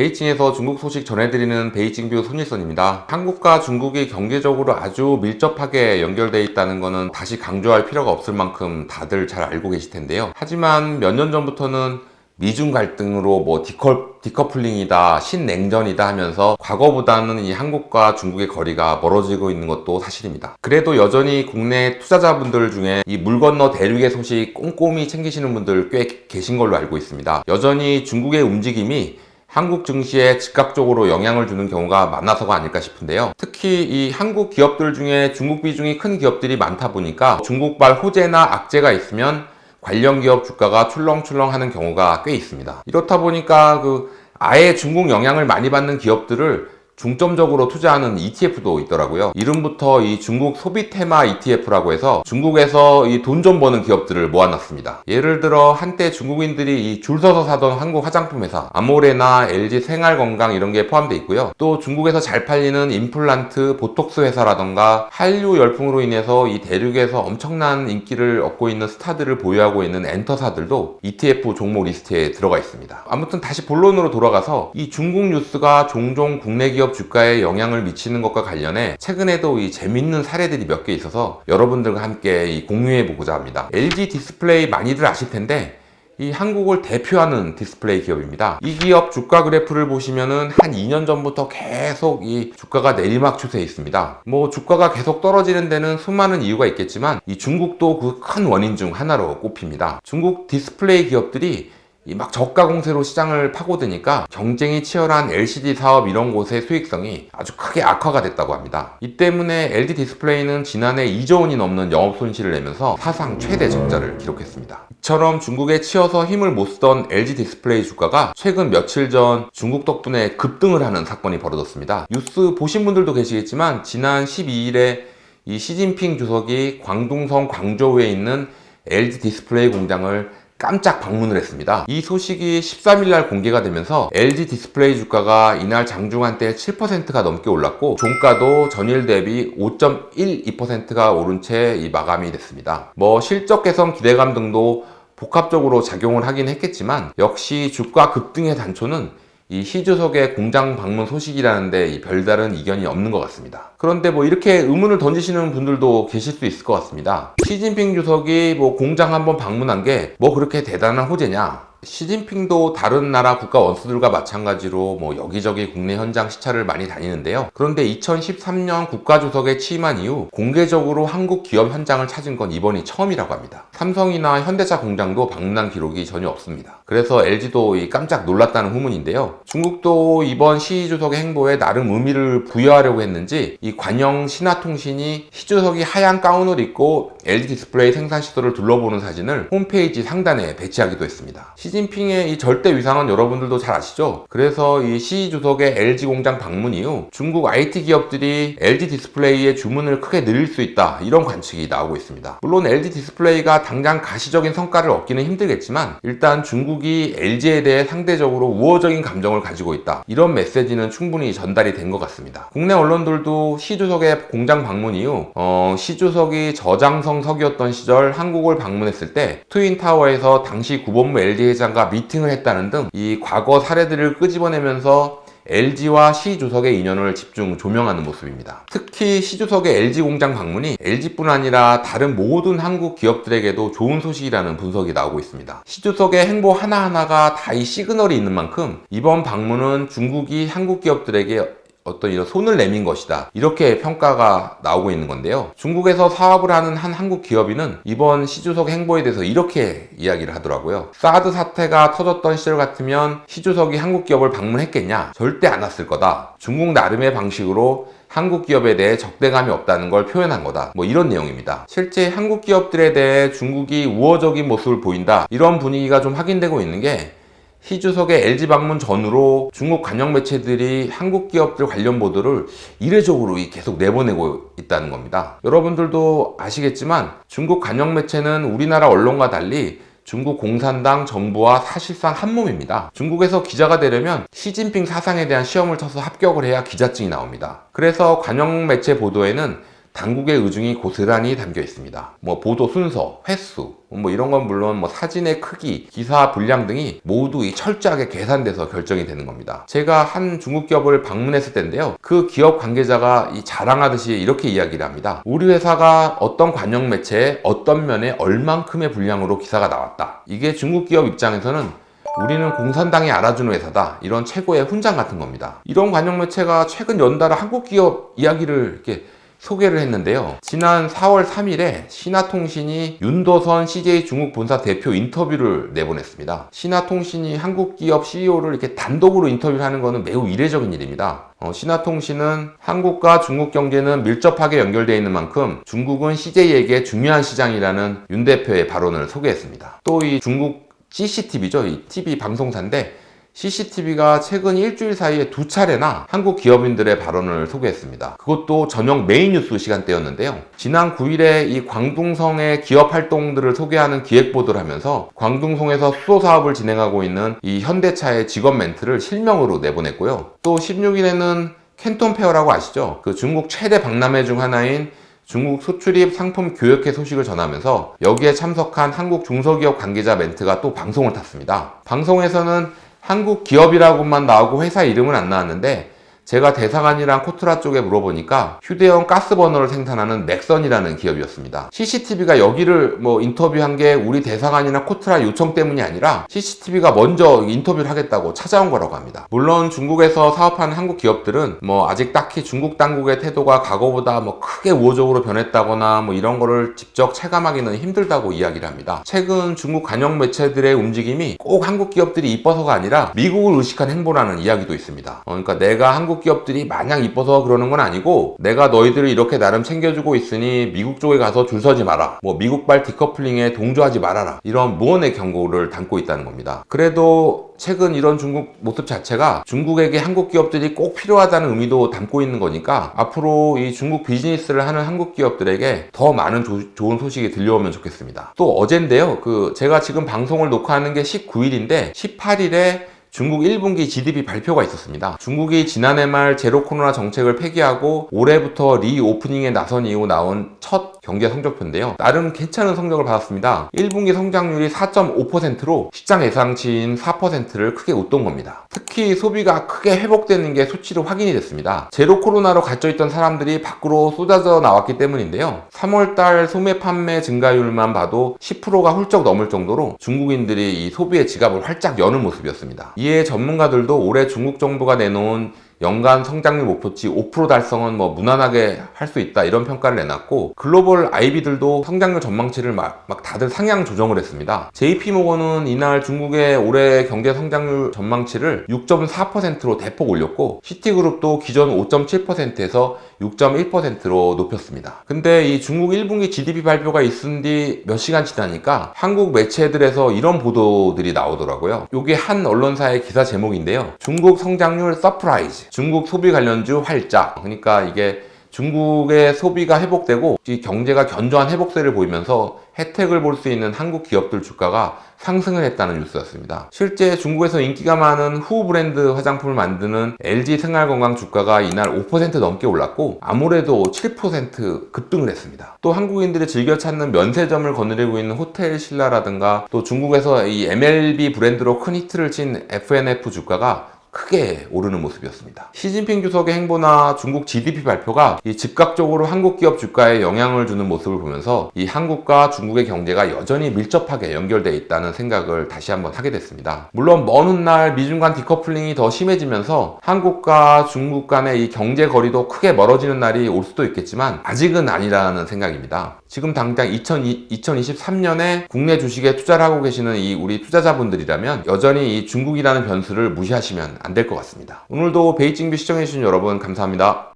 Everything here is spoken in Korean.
베이징에서 중국 소식 전해드리는 베이징뷰 손일선입니다. 한국과 중국이 경제적으로 아주 밀접하게 연결되어 있다는 것은 다시 강조할 필요가 없을 만큼 다들 잘 알고 계실 텐데요. 하지만 몇 년 전부터는 미중 갈등으로 디커플링이다, 신냉전이다 하면서 과거보다는 이 한국과 중국의 거리가 멀어지고 있는 것도 사실입니다. 그래도 여전히 국내 투자자분들 중에 이 물 건너 대륙의 소식 꼼꼼히 챙기시는 분들 꽤 계신 걸로 알고 있습니다. 여전히 중국의 움직임이 한국 증시에 즉각적으로 영향을 주는 경우가 많아서가 아닐까 싶은데요. 특히 이 한국 기업들 중에 중국 비중이 큰 기업들이 많다 보니까 중국발 호재나 악재가 있으면 관련 기업 주가가 출렁출렁 하는 경우가 꽤 있습니다. 이렇다 보니까 아예 중국 영향을 많이 받는 기업들을 중점적으로 투자하는 ETF도 있더라고요. 이름부터 이 중국 소비 테마 ETF라고 해서 중국에서 이 돈 좀 버는 기업들을 모아놨습니다. 예를 들어 한때 중국인들이 이 줄 서서 사던 한국 화장품 회사 아모레나 LG 생활건강 이런 게 포함되어 있고요. 또 중국에서 잘 팔리는 임플란트, 보톡스 회사라던가 한류 열풍으로 인해서 이 대륙에서 엄청난 인기를 얻고 있는 스타들을 보유하고 있는 엔터사들도 ETF 종목 리스트에 들어가 있습니다. 아무튼 다시 본론으로 돌아가서 이 중국 뉴스가 종종 국내 기업 주가에 영향을 미치는 것과 관련해 최근에도 이 재밌는 사례들이 몇 개 있어서 여러분들과 함께 공유해 보고자 합니다. LG 디스플레이 많이들 아실 텐데 이 한국을 대표하는 디스플레이 기업입니다. 이 기업 주가 그래프를 보시면은 한 2년 전부터 계속 이 주가가 내리막 추세에 있습니다. 주가가 계속 떨어지는 데는 수많은 이유가 있겠지만 이 중국도 그 큰 원인 중 하나로 꼽힙니다. 중국 디스플레이 기업들이 막 저가 공세로 시장을 파고드니까 경쟁이 치열한 LCD 사업 이런 곳의 수익성이 아주 크게 악화가 됐다고 합니다. 이 때문에 LG 디스플레이는 지난해 2조 원이 넘는 영업 손실을 내면서 사상 최대 적자를 기록했습니다. 이처럼 중국에 치여서 힘을 못 쓰던 LG 디스플레이 주가가 최근 며칠 전 중국 덕분에 급등을 하는 사건이 벌어졌습니다. 뉴스 보신 분들도 계시겠지만 지난 12일에 이 시진핑 주석이 광둥성 광저우에 있는 LG 디스플레이 공장을 깜짝 방문을 했습니다. 이 소식이 13일날 공개가 되면서 LG 디스플레이 주가가 이날 장중한때 7%가 넘게 올랐고 종가도 전일 대비 5.12%가 오른 채 마감이 됐습니다. 실적 개선 기대감 등도 복합적으로 작용을 하긴 했겠지만 역시 주가 급등의 단초는 이 시 주석의 공장 방문 소식이라는데 별다른 이견이 없는 것 같습니다. 그런데 이렇게 의문을 던지시는 분들도 계실 수 있을 것 같습니다. 시진핑 주석이 공장 한번 방문한 게 그렇게 대단한 호재냐? 시진핑도 다른 나라 국가 원수들과 마찬가지로 여기저기 국내 현장 시찰을 많이 다니는데요. 그런데 2013년 국가주석에 취임한 이후 공개적으로 한국 기업 현장을 찾은 건 이번이 처음이라고 합니다. 삼성이나 현대차 공장도 방문한 기록이 전혀 없습니다. 그래서 LG도 깜짝 놀랐다는 후문인데요. 중국도 이번 시 주석의 행보에 나름 의미를 부여하려고 했는지 이 관영 신화통신이 시 주석이 하얀 가운을 입고 LG 디스플레이 생산 시설을 둘러보는 사진을 홈페이지 상단에 배치하기도 했습니다. 시진핑의 이 절대 위상은 여러분들도 잘 아시죠? 그래서 이 시 주석의 LG 공장 방문 이후 중국 IT 기업들이 LG 디스플레이의 주문을 크게 늘릴 수 있다 이런 관측이 나오고 있습니다. 물론 LG 디스플레이가 당장 가시적인 성과를 얻기는 힘들겠지만 일단 중국이 LG에 대해 상대적으로 우호적인 감정을 가지고 있다 이런 메시지는 충분히 전달이 된 것 같습니다. 국내 언론들도 시 주석의 공장 방문 이후 시 주석이 저장성석이었던 시절 한국을 방문했을 때 트윈타워에서 당시 구본무 LG 회장과 미팅을 했다는 등 이 과거 사례들을 끄집어내면서 LG와 시 주석의 인연을 집중 조명하는 모습입니다. 특히 시 주석의 LG 공장 방문이 LG뿐 아니라 다른 모든 한국 기업들에게도 좋은 소식이라는 분석이 나오고 있습니다. 시 주석의 행보 하나하나가 다 이 시그널이 있는 만큼 이번 방문은 중국이 한국 기업들에게 어떤 이런 손을 내민 것이다 이렇게 평가가 나오고 있는 건데요. 중국에서 사업을 하는 한 한국 기업인은 이번 시 주석 행보에 대해서 이렇게 이야기를 하더라고요. 사드 사태가 터졌던 시절 같으면 시 주석이 한국 기업을 방문했겠냐? 절대 안 왔을 거다. 중국 나름의 방식으로 한국 기업에 대해 적대감이 없다는 걸 표현한 거다. 이런 내용입니다. 실제 한국 기업들에 대해 중국이 우호적인 모습을 보인다 이런 분위기가 좀 확인되고 있는 게 시 주석의 LG 방문 전후로 중국 관영 매체들이 한국 기업들 관련 보도를 이례적으로 계속 내보내고 있다는 겁니다. 여러분들도 아시겠지만 중국 관영 매체는 우리나라 언론과 달리 중국 공산당 정부와 사실상 한 몸입니다. 중국에서 기자가 되려면 시진핑 사상에 대한 시험을 쳐서 합격을 해야 기자증이 나옵니다. 그래서 관영 매체 보도에는 당국의 의중이 고스란히 담겨 있습니다. 보도 순서, 횟수, 이런 건 물론 사진의 크기, 기사 분량 등이 모두 철저하게 계산돼서 결정이 되는 겁니다. 제가 한 중국 기업을 방문했을 때인데요. 그 기업 관계자가 자랑하듯이 이렇게 이야기를 합니다. 우리 회사가 어떤 관영 매체에 어떤 면에 얼만큼의 분량으로 기사가 나왔다. 이게 중국 기업 입장에서는 우리는 공산당이 알아주는 회사다. 이런 최고의 훈장 같은 겁니다. 이런 관영 매체가 최근 연달아 한국 기업 이야기를 이렇게 소개를 했는데요. 지난 4월 3일에 신화통신이 윤도선 CJ 중국 본사 대표 인터뷰를 내보냈습니다. 신화통신이 한국 기업 CEO를 이렇게 단독으로 인터뷰를 하는 것은 매우 이례적인 일입니다. 신화통신은 한국과 중국 경제는 밀접하게 연결되어 있는 만큼 중국은 CJ에게 중요한 시장이라는 윤 대표의 발언을 소개했습니다. 또 이 중국 CCTV죠. 이 TV 방송사인데 CCTV가 최근 일주일 사이에 2차례나 한국 기업인들의 발언을 소개했습니다. 그것도 저녁 메인 뉴스 시간대였는데요. 지난 9일에 이 광둥성의 기업 활동들을 소개하는 기획 보도를 하면서 광둥성에서 수소 사업을 진행하고 있는 이 현대차의 직원 멘트를 실명으로 내보냈고요. 또 16일에는 캔톤 페어라고 아시죠? 그 중국 최대 박람회 중 하나인 중국 수출입 상품 교역회 소식을 전하면서 여기에 참석한 한국 중소기업 관계자 멘트가 또 방송을 탔습니다. 방송에서는 한국 기업이라고만 나오고 회사 이름은 안 나왔는데 제가 대사관이랑 코트라 쪽에 물어보니까 휴대용 가스버너를 생산하는 넥선이라는 기업이었습니다. CCTV가 여기를 인터뷰한 게 우리 대사관이나 코트라 요청 때문이 아니라 CCTV가 먼저 인터뷰를 하겠다고 찾아온 거라고 합니다. 물론 중국에서 사업하는 한국 기업들은 아직 딱히 중국 당국의 태도가 과거보다 크게 우호적으로 변했다거나 이런 거를 직접 체감하기는 힘들다고 이야기를 합니다. 최근 중국 관영 매체들의 움직임이 꼭 한국 기업들이 이뻐서가 아니라 미국을 의식한 행보라는 이야기도 있습니다. 그러니까 내가 한국 기업들이 마냥 이뻐서 그러는 건 아니고 내가 너희들을 이렇게 나름 챙겨주고 있으니 미국 쪽에 가서 줄 서지 마라. 미국발 디커플링에 동조하지 말아라. 이런 무언의 경고를 담고 있다는 겁니다. 그래도 최근 이런 중국 모습 자체가 중국에게 한국 기업들이 꼭 필요하다는 의미도 담고 있는 거니까 앞으로 이 중국 비즈니스를 하는 한국 기업들에게 더 많은 좋은 소식이 들려오면 좋겠습니다. 또 어젠데요. 제가 지금 방송을 녹화하는 게 19일인데 18일에 중국 1분기 GDP 발표가 있었습니다. 중국이 지난해 말 제로 코로나 정책을 폐기하고 올해부터 리오프닝에 나선 이후 나온 첫 경제 성적표인데요. 나름 괜찮은 성적을 받았습니다. 1분기 성장률이 4.5%로 시장 예상치인 4%를 크게 웃돈 겁니다. 특히 소비가 크게 회복되는 게 수치로 확인이 됐습니다. 제로 코로나로 갇혀있던 사람들이 밖으로 쏟아져 나왔기 때문인데요. 3월달 소매 판매 증가율만 봐도 10%가 훌쩍 넘을 정도로 중국인들이 이 소비의 지갑을 활짝 여는 모습이었습니다. 이에 전문가들도 올해 중국 정부가 내놓은 연간 성장률 목표치 5% 달성은 무난하게 할 수 있다 이런 평가를 내놨고 글로벌 IB들도 성장률 전망치를 막 다들 상향 조정을 했습니다. JP모건은 이날 중국의 올해 경제 성장률 전망치를 6.4%로 대폭 올렸고 시티그룹도 기존 5.7%에서 6.1%로 높였습니다. 근데 이 중국 1분기 GDP 발표가 있은 뒤 몇 시간 지나니까 한국 매체들에서 이런 보도들이 나오더라고요. 이게 한 언론사의 기사 제목인데요. 중국 성장률 서프라이즈, 중국 소비 관련주 활짝. 그러니까 이게 중국의 소비가 회복되고 이 경제가 견조한 회복세를 보이면서 혜택을 볼 수 있는 한국 기업들 주가가 상승을 했다는 뉴스였습니다. 실제 중국에서 인기가 많은 후 브랜드 화장품을 만드는 LG 생활건강 주가가 이날 5% 넘게 올랐고 아무래도 7% 급등을 했습니다. 또 한국인들이 즐겨 찾는 면세점을 거느리고 있는 호텔 신라라든가 또 중국에서 이 MLB 브랜드로 큰 히트를 친 FNF 주가가 크게 오르는 모습이었습니다. 시진핑 주석의 행보나 중국 GDP 발표가 즉각적으로 한국 기업 주가에 영향을 주는 모습을 보면서 이 한국과 중국의 경제가 여전히 밀접하게 연결되어 있다는 생각을 다시 한번 하게 됐습니다. 물론 먼 훗날 미중 간 디커플링이 더 심해지면서 한국과 중국 간의 이 경제 거리도 크게 멀어지는 날이 올 수도 있겠지만 아직은 아니라는 생각입니다. 지금 당장 2023년에 국내 주식에 투자를 하고 계시는 이 우리 투자자분들이라면 여전히 이 중국이라는 변수를 무시하시면 안 될 것 같습니다. 오늘도 베이징뷰 시청해주신 여러분 감사합니다.